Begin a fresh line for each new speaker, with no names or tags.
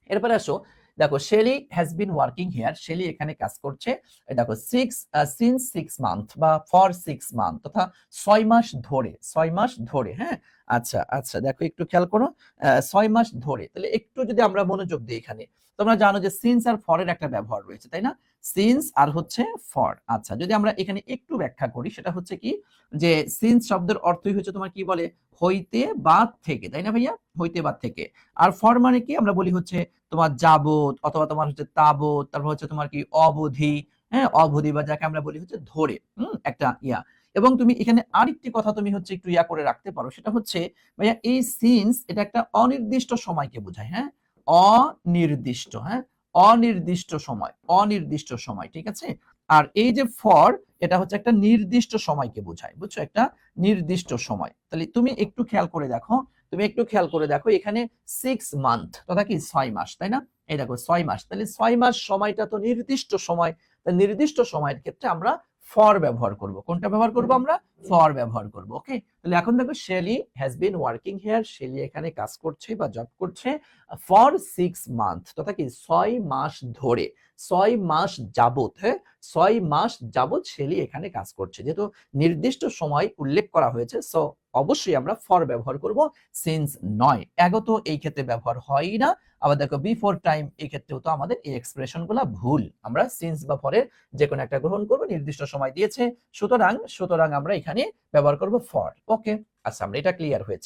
এরপরে আসো, দেখো Shelley has been working here, Shelley এখানে কাজ করছে। দেখো সিন্স 6 মান্থ বা ফর 6 মান্থ তথা 6 মাস ধরে, 6 মাস ধরে। হ্যাঁ, আচ্ছা আচ্ছা, দেখো একটু খেয়াল করো, 6 মাস ধরে। তাহলে একটু যদি আমরা মনোযোগ দিই এখানে, তোমরা জানো যে সিন্স আর ফরের একটা ব্যবহার রয়েছে, তাই না? সিন্স আর হচ্ছে ফর। আচ্ছা, যদি আমরা এখানে একটু ব্যাখ্যা করি, সেটা হচ্ছে কি, যে সিন্স শব্দের অর্থই হচ্ছে তোমার কি বলে, হইতে বা থেকে, তাই না ভাইয়া? হইতে বা থেকে। আর ফর মানে কি আমরা বলি হচ্ছে তোমার যাবত, অথবা তোমার হচ্ছে তাবত, তারপর হচ্ছে তোমার কি অবধি। হ্যাঁ, অবধি, বা যাকে আমরা বলি হচ্ছে ধরে, একটা ইয়া। এবং তুমি এখানে আরেকটি কথা তুমি হচ্ছে একটু ইয়া করে রাখতে পারো, সেটা হচ্ছে ভাইয়া এই সিন্স এটা একটা অনির্দিষ্ট সময়কে বোঝায়। হ্যাঁ, অনির্দিষ্ট, হ্যাঁ, অনির্দিষ্ট সময়, অনির্দিষ্ট সময়, ঠিক আছে। আর এই যে ফর, এটা হচ্ছে একটা নির্দিষ্ট সময়কে বোঝায়, বুঝছো, একটা নির্দিষ্ট সময়। তাহলে তুমি একটু খেয়াল করে দেখো, তুমি একটু খেয়াল করে দেখো এখানে 6 মান্থ তথা কি 6 মাস, তাই না? এই দেখো 6 মাস, তাহলে 6 মাস সময়টা তো নির্দিষ্ট সময়। তাহলে নির্দিষ্ট সময়ের ক্ষেত্রে আমরা ফর ব্যবহার করব। কোনটা ব্যবহার করব? আমরা ফর ব্যবহার করব। ওকে, তাহলে এখন দেখো Shelley has been working here, Shelley এখানে কাজ করছে বা জব করছে ফর 6 মান্থ তথা কি 6 মাস ধরে, 6 মাস যাবত। হ্যাঁ, 6 মাস যাবত শেলি এখানে কাজ করছে। যেহেতু নির্দিষ্ট সময় উল্লেখ করা হয়েছে, সো অবশ্যই আমরা ফর ব্যবহার করব, সিন্স নয়। এগো তো এই ক্ষেত্রে ব্যবহার হয়ই না। আবার দেখো বিফোর টাইম, এই ক্ষেত্রেও তো আমাদের এই এক্সপ্রেশন গুলা ভুল। আমরা সিন্স বা ফরের যে কোনো একটা গ্রহণ করব, নির্দিষ্ট সময় দিয়েছে, সুতরাং আমরা এখানে ব্যবহার করব ফর। ওকে, আচ্ছা, আমরা এটা ক্লিয়ার হয়েছে।